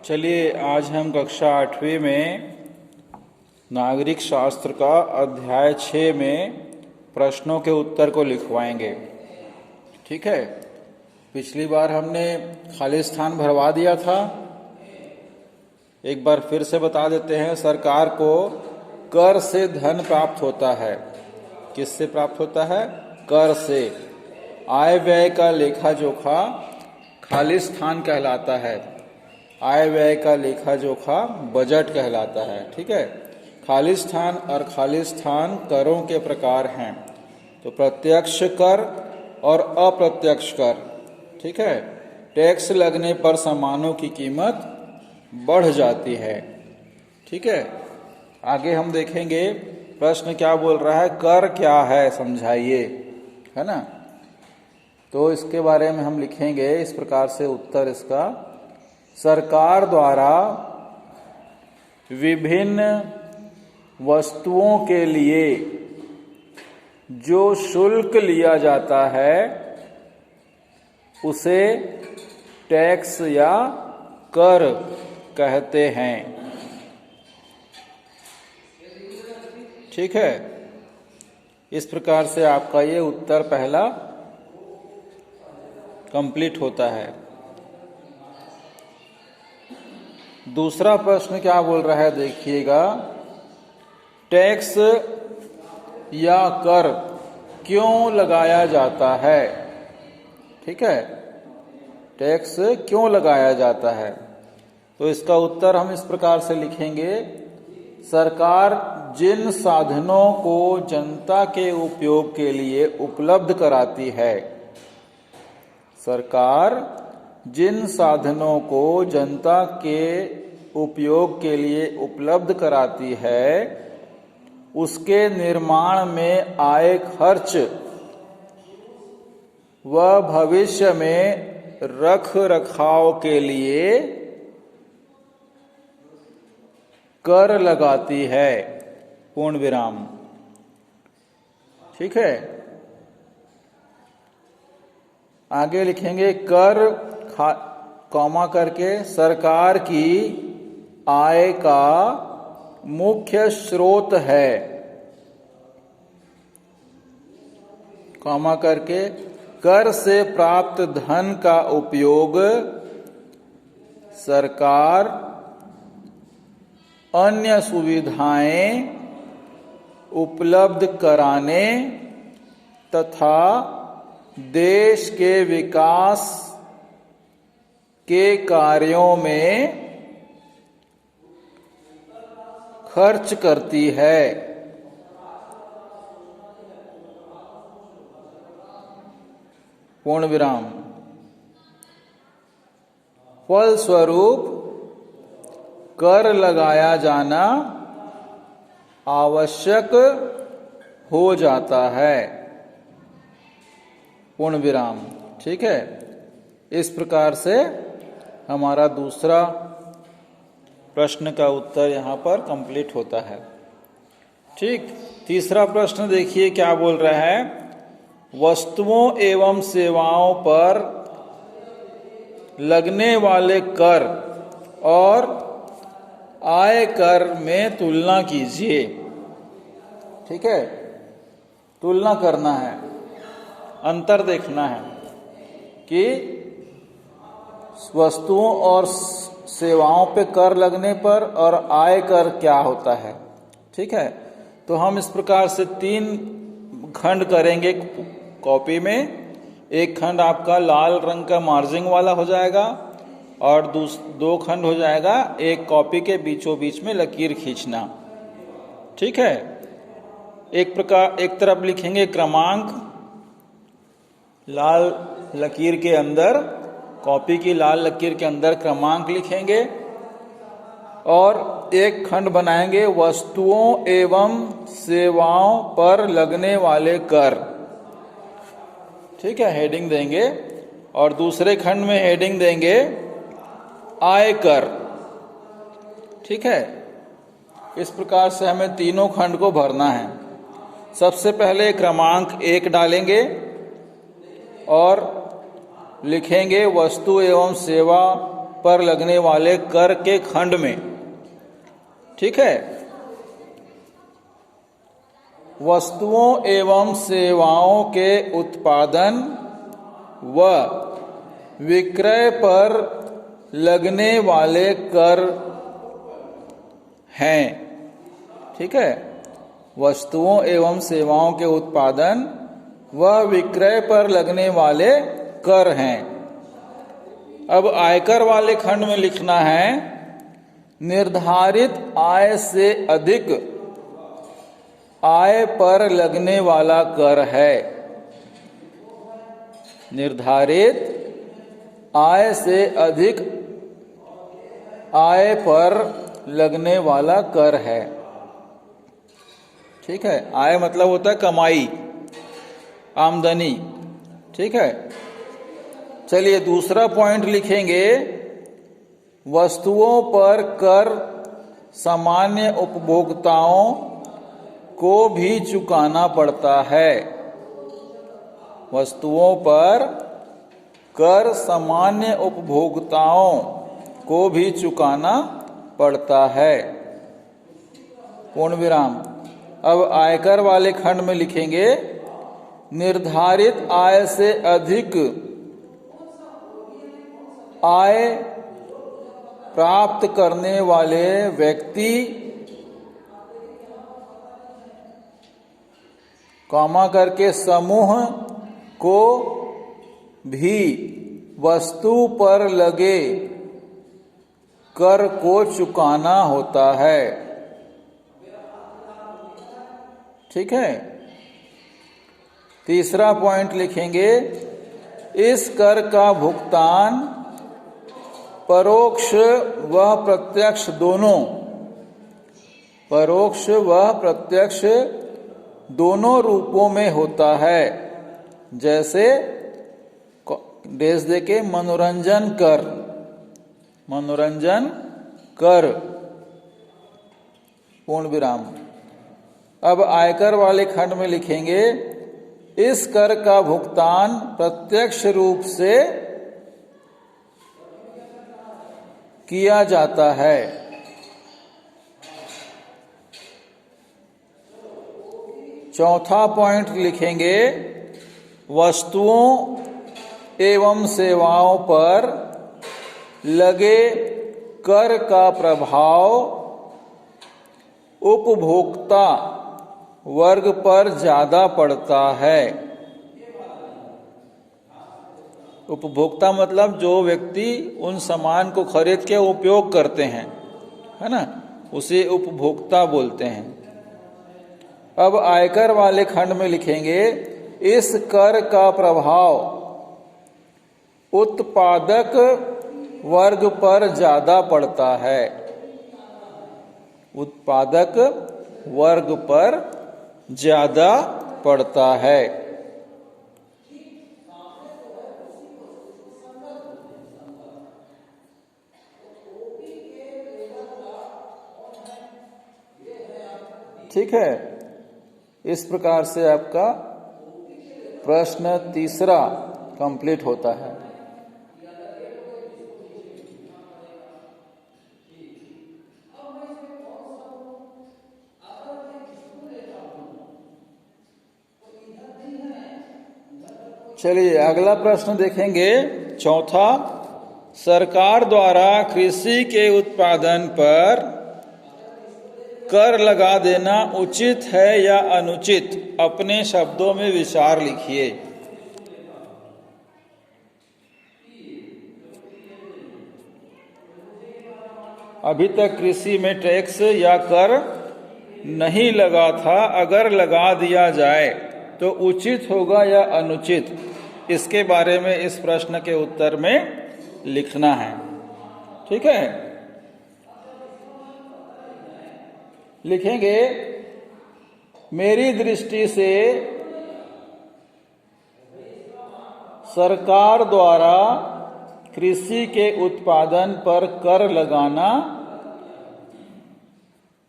चलिए आज हम कक्षा 8वीं में नागरिक शास्त्र का अध्याय 6 में प्रश्नों के उत्तर को लिखवाएंगे। ठीक है, पिछली बार हमने खाली स्थान भरवा दिया था। एक बार फिर से बता देते हैं। सरकार को कर से धन प्राप्त होता है। किससे प्राप्त होता है? कर से। आय व्यय का लेखा जोखा खाली स्थान कहलाता है। आय व्यय का लेखा जोखा बजट कहलाता है। ठीक है, खाली स्थान और खाली स्थान करों के प्रकार हैं। तो प्रत्यक्ष कर और अप्रत्यक्ष कर। ठीक है, टैक्स लगने पर सामानों की कीमत बढ़ जाती है। ठीक है, आगे हम देखेंगे प्रश्न क्या बोल रहा है। कर क्या है समझाइए, है ना। तो इसके बारे में हम लिखेंगे इस प्रकार से उत्तर इसका। सरकार द्वारा विभिन्न वस्तुओं के लिए जो शुल्क लिया जाता है उसे टैक्स या कर कहते हैं। ठीक है, इस प्रकार से आपका ये उत्तर पहला कंप्लीट होता है। दूसरा प्रश्न क्या बोल रहा है देखिएगा। टैक्स या कर क्यों लगाया जाता है? ठीक है, टैक्स क्यों लगाया जाता है? तो इसका उत्तर हम इस प्रकार से लिखेंगे। सरकार जिन साधनों को जनता के उपयोग के लिए उपलब्ध कराती है, सरकार जिन साधनों को जनता के उपयोग के लिए उपलब्ध कराती है उसके निर्माण में आए खर्च व भविष्य में रख रखाव के लिए कर लगाती है। पूर्ण विराम। ठीक है, आगे लिखेंगे कर कॉमा करके सरकार की आय का मुख्य स्रोत है, कॉमा करके कर से प्राप्त धन का उपयोग सरकार अन्य सुविधाएं उपलब्ध कराने तथा देश के विकास के कार्यों में खर्च करती है। पूर्ण विराम। फलस्वरूप कर लगाया जाना आवश्यक हो जाता है। पूर्ण विराम। ठीक है, इस प्रकार से हमारा दूसरा प्रश्न का उत्तर यहाँ पर कंप्लीट होता है। ठीक, तीसरा प्रश्न देखिए क्या बोल रहा है। वस्तुओं एवं सेवाओं पर लगने वाले कर और आय कर में तुलना कीजिए। ठीक है, तुलना करना है, अंतर देखना है कि वस्तुओं और सेवाओं पे कर लगने पर और आय कर क्या होता है। ठीक है, तो हम इस प्रकार से 3 खंड करेंगे कॉपी में। एक खंड आपका लाल रंग का मार्जिंग वाला हो जाएगा और 2 खंड हो जाएगा एक कॉपी के बीचों बीच में लकीर खींचना। ठीक है, एक तरफ लिखेंगे क्रमांक लाल लकीर के अंदर, कॉपी की लाल लकीर के अंदर क्रमांक लिखेंगे और एक खंड बनाएंगे वस्तुओं एवं सेवाओं पर लगने वाले कर। ठीक है, हेडिंग देंगे और दूसरे खंड में हेडिंग देंगे आय कर। ठीक है, इस प्रकार से हमें तीनों खंड को भरना है। सबसे पहले क्रमांक 1 डालेंगे और लिखेंगे वस्तु एवं सेवा पर लगने वाले कर के खंड में, ठीक है, वस्तुओं एवं सेवाओं के उत्पादन व विक्रय पर लगने वाले कर हैं। ठीक है, वस्तुओं एवं सेवाओं के उत्पादन व विक्रय पर लगने वाले कर हैं। अब आयकर वाले खंड में लिखना है, निर्धारित आय से अधिक आय पर लगने वाला कर है। निर्धारित आय से अधिक आय पर लगने वाला कर है। ठीक है, आय मतलब होता है कमाई, आमदनी। ठीक है, चलिए दूसरा पॉइंट लिखेंगे, वस्तुओं पर कर सामान्य उपभोक्ताओं को भी चुकाना पड़ता है। वस्तुओं पर कर सामान्य उपभोक्ताओं को भी चुकाना पड़ता है। पूर्ण विराम। अब आयकर वाले खंड में लिखेंगे, निर्धारित आय से अधिक आय प्राप्त करने वाले व्यक्ति, कॉमा करके समूह को भी वस्तु पर लगे कर को चुकाना होता है। ठीक है, तीसरा पॉइंट लिखेंगे, इस कर का भुगतान परोक्ष व प्रत्यक्ष दोनों, परोक्ष व प्रत्यक्ष दोनों रूपों में होता है। जैसे डेज देके मनोरंजन कर, मनोरंजन कर। पूर्ण विराम। अब आयकर वाले खंड में लिखेंगे, इस कर का भुगतान प्रत्यक्ष रूप से किया जाता है। चौथा पॉइंट लिखेंगे, वस्तुओं एवं सेवाओं पर लगे कर का प्रभाव उपभोक्ता वर्ग पर ज्यादा पड़ता है। उपभोक्ता मतलब जो व्यक्ति उन सामान को खरीद के उपयोग करते हैं, है ना, उसे उपभोक्ता बोलते हैं। अब आयकर वाले खंड में लिखेंगे, इस कर का प्रभाव उत्पादक वर्ग पर ज्यादा पड़ता है। उत्पादक वर्ग पर ज्यादा पड़ता है। ठीक है, इस प्रकार से आपका प्रश्न तीसरा कंप्लीट होता है। चलिए अगला प्रश्न देखेंगे, चौथा, सरकार द्वारा कृषि के उत्पादन पर कर लगा देना उचित है या अनुचित? अपने शब्दों में विचार लिखिए। अभी तक कृषि में टैक्स या कर नहीं लगा था, अगर लगा दिया जाए तो उचित होगा या अनुचित? इसके बारे में इस प्रश्न के उत्तर में लिखना है। ठीक है, लिखेंगे, मेरी दृष्टि से सरकार द्वारा कृषि के उत्पादन पर कर लगाना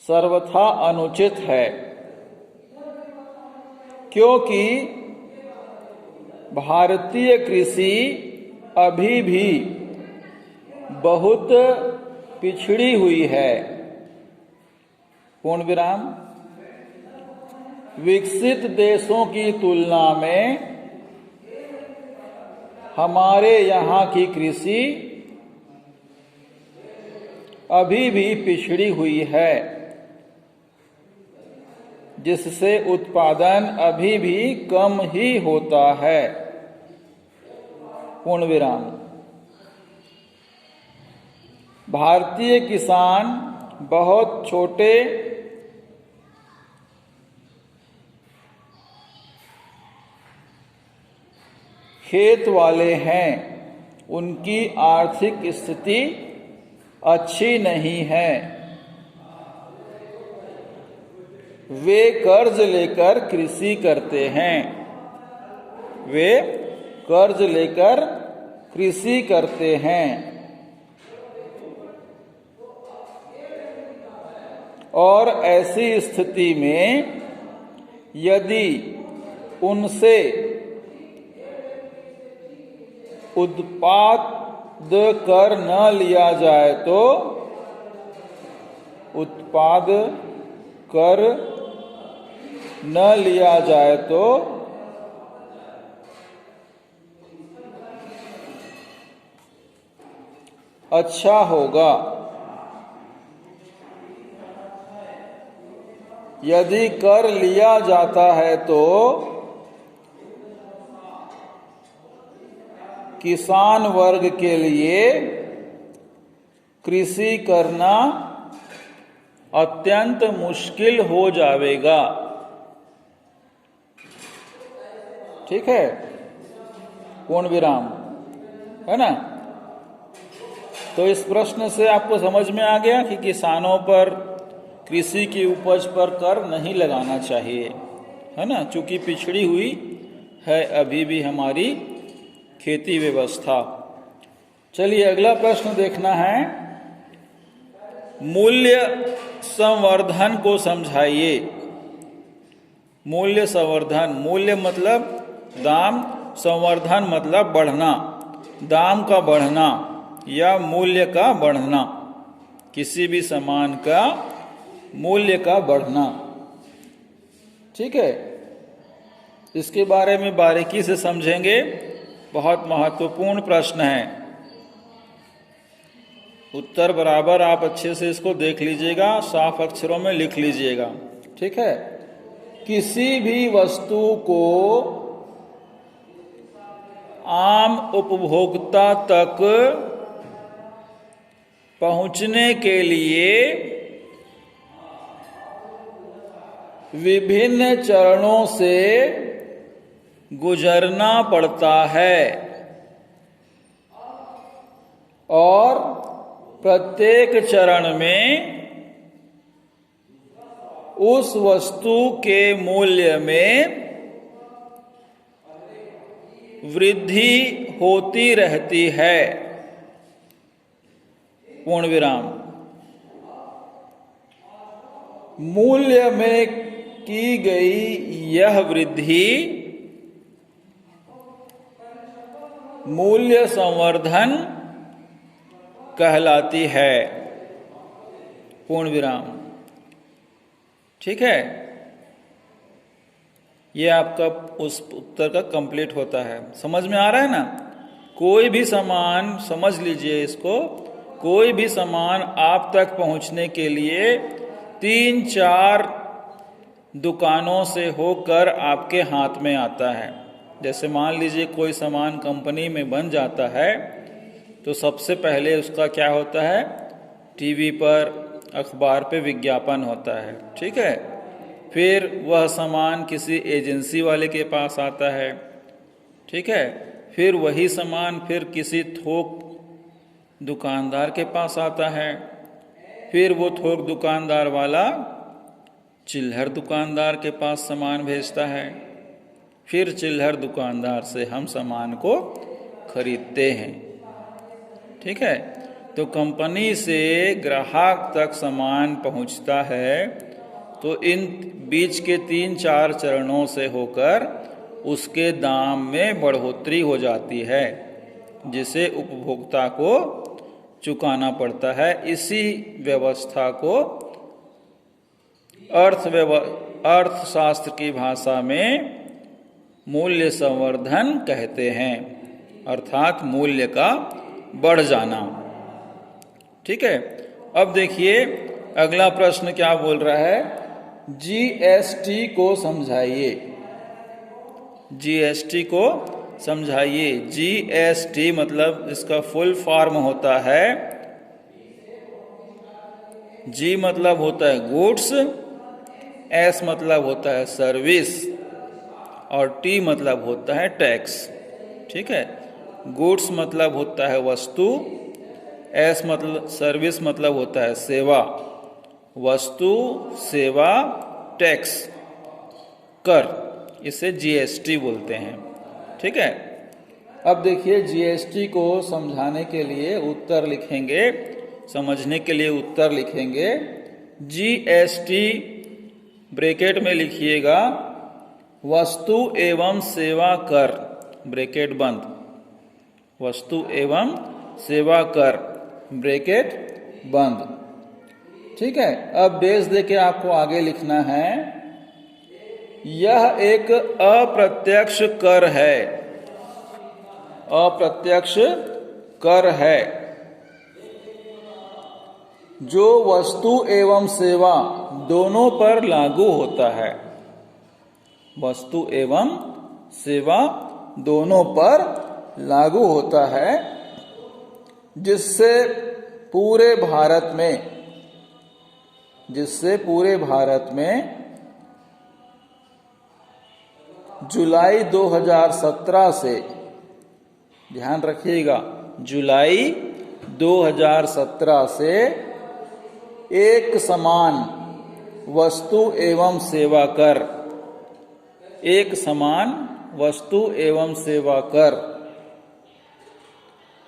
सर्वथा अनुचित है, क्योंकि भारतीय कृषि अभी भी बहुत पिछड़ी हुई है। पूर्ण विराम। विकसित देशों की तुलना में हमारे यहाँ की कृषि अभी भी पिछड़ी हुई है, जिससे उत्पादन अभी भी कम ही होता है। पूर्ण विराम। भारतीय किसान बहुत छोटे खेत वाले हैं, उनकी आर्थिक स्थिति अच्छी नहीं है। वे कर्ज लेकर कृषि करते हैं। वे कर्ज लेकर कृषि करते हैं और ऐसी स्थिति में यदि उनसे उत्पाद कर न लिया जाए तो उत्पाद कर न लिया जाए तो अच्छा होगा। यदि कर लिया जाता है तो किसान वर्ग के लिए कृषि करना अत्यंत मुश्किल हो जाएगा। ठीक है। पूर्ण विराम। है ना। तो इस प्रश्न से आपको समझ में आ गया कि किसानों पर कृषि की उपज पर कर नहीं लगाना चाहिए, है ना, चूंकि पिछड़ी हुई है अभी भी हमारी खेती व्यवस्था। चलिए अगला प्रश्न देखना है। मूल्य संवर्धन को समझाइए। मूल्य संवर्धन। मूल्य मतलब दाम, संवर्धन मतलब बढ़ना, दाम का बढ़ना या मूल्य का बढ़ना, किसी भी सामान का मूल्य का बढ़ना। ठीक है। इसके बारे में बारीकी से समझेंगे। बहुत महत्वपूर्ण प्रश्न है। उत्तर बराबर आप अच्छे से इसको देख लीजिएगा, साफ अक्षरों में लिख लीजिएगा। ठीक है। किसी भी वस्तु को आम उपभोक्ता तक पहुंचने के लिए विभिन्न चरणों से गुजरना पड़ता है और प्रत्येक चरण में उस वस्तु के मूल्य में वृद्धि होती रहती है। पूर्ण विराम। मूल्य में की गई यह वृद्धि मूल्य संवर्धन कहलाती है। पूर्ण विराम। ठीक है। ये आपका उस उत्तर का कंप्लीट होता है। समझ में आ रहा है ना। कोई भी सामान, समझ लीजिए इसको, कोई भी सामान आप तक पहुंचने के लिए 3-4 दुकानों से होकर आपके हाथ में आता है। जैसे मान लीजिए कोई सामान कंपनी में बन जाता है तो सबसे पहले उसका क्या होता है, टीवी पर, अखबार पे विज्ञापन होता है। ठीक है। फिर वह सामान किसी एजेंसी वाले के पास आता है। ठीक है। फिर वही सामान फिर किसी थोक दुकानदार के पास आता है। फिर वो थोक दुकानदार वाला चिल्हर दुकानदार के पास सामान भेजता है। फिर चिल्हर दुकानदार से हम सामान को खरीदते हैं। ठीक है। तो कंपनी से ग्राहक तक सामान पहुंचता है तो इन बीच के 3-4 चरणों से होकर उसके दाम में बढ़ोतरी हो जाती है, जिसे उपभोक्ता को चुकाना पड़ता है। इसी व्यवस्था को अर्थशास्त्र की भाषा में मूल्य संवर्धन कहते हैं, अर्थात मूल्य का बढ़ जाना। ठीक है, अब देखिए अगला प्रश्न क्या बोल रहा है, जीएसटी को समझाइए। जीएसटी को समझाइए। जीएसटी मतलब इसका फुल फॉर्म होता है, जी मतलब होता है गुड्स, एस मतलब होता है सर्विस और टी मतलब होता है टैक्स। ठीक है, गुड्स मतलब होता है वस्तु, एस मतलब सर्विस मतलब होता है सेवा, वस्तु सेवा टैक्स कर, इसे जीएसटी बोलते हैं। ठीक है, अब देखिए जीएसटी को समझाने के लिए उत्तर लिखेंगे, समझने के लिए उत्तर लिखेंगे। जीएसटी ब्रैकेट में लिखिएगा वस्तु एवं सेवा कर, ब्रैकेट बंद, वस्तु एवं सेवा कर, ब्रैकेट बंद। ठीक है, अब डेज देके आपको आगे लिखना है, यह एक अप्रत्यक्ष कर है। अप्रत्यक्ष कर है जो वस्तु एवं सेवा दोनों पर लागू होता है। वस्तु एवं सेवा दोनों पर लागू होता है, जिससे पूरे भारत में जुलाई 2017 से, ध्यान रखिएगा, जुलाई 2017 से एक समान वस्तु एवं सेवा कर, एक समान वस्तु एवं सेवा कर,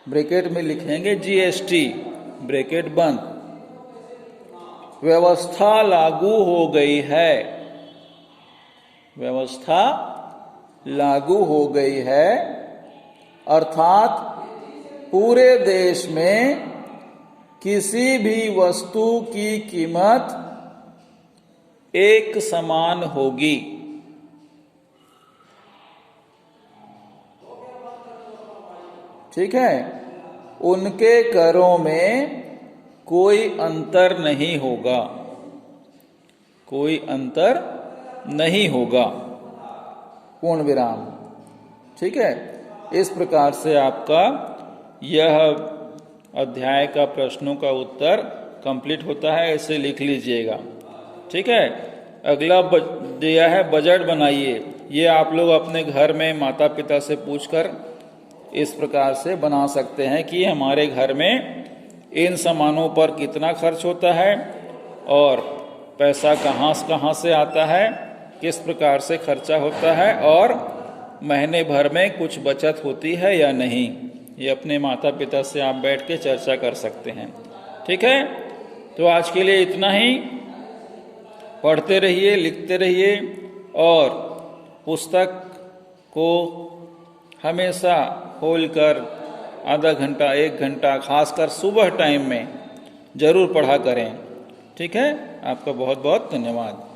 ब्रैकेट में लिखेंगे जीएसटी, ब्रैकेट बंद, व्यवस्था लागू हो गई है। व्यवस्था लागू हो गई है अर्थात पूरे देश में किसी भी वस्तु की कीमत एक समान होगी। ठीक है, उनके करों में कोई अंतर नहीं होगा, कोई अंतर नहीं होगा, पूर्ण विराम। ठीक है, इस प्रकार से आपका यह अध्याय का प्रश्नों का उत्तर कंप्लीट होता है, इसे लिख लीजिएगा। ठीक है, अगला दिया है बजट बनाइए। ये आप लोग अपने घर में माता पिता से पूछकर इस प्रकार से बना सकते हैं कि हमारे घर में इन सामानों पर कितना खर्च होता है और पैसा कहाँ से आता है, किस प्रकार से खर्चा होता है और महीने भर में कुछ बचत होती है या नहीं। ये अपने माता पिता से आप बैठ के चर्चा कर सकते हैं। ठीक है, तो आज के लिए इतना ही। पढ़ते रहिए, लिखते रहिए और पुस्तक को हमेशा खोलकर आधा घंटा 1 घंटा खासकर सुबह टाइम में जरूर पढ़ा करें। ठीक है, आपका बहुत बहुत धन्यवाद।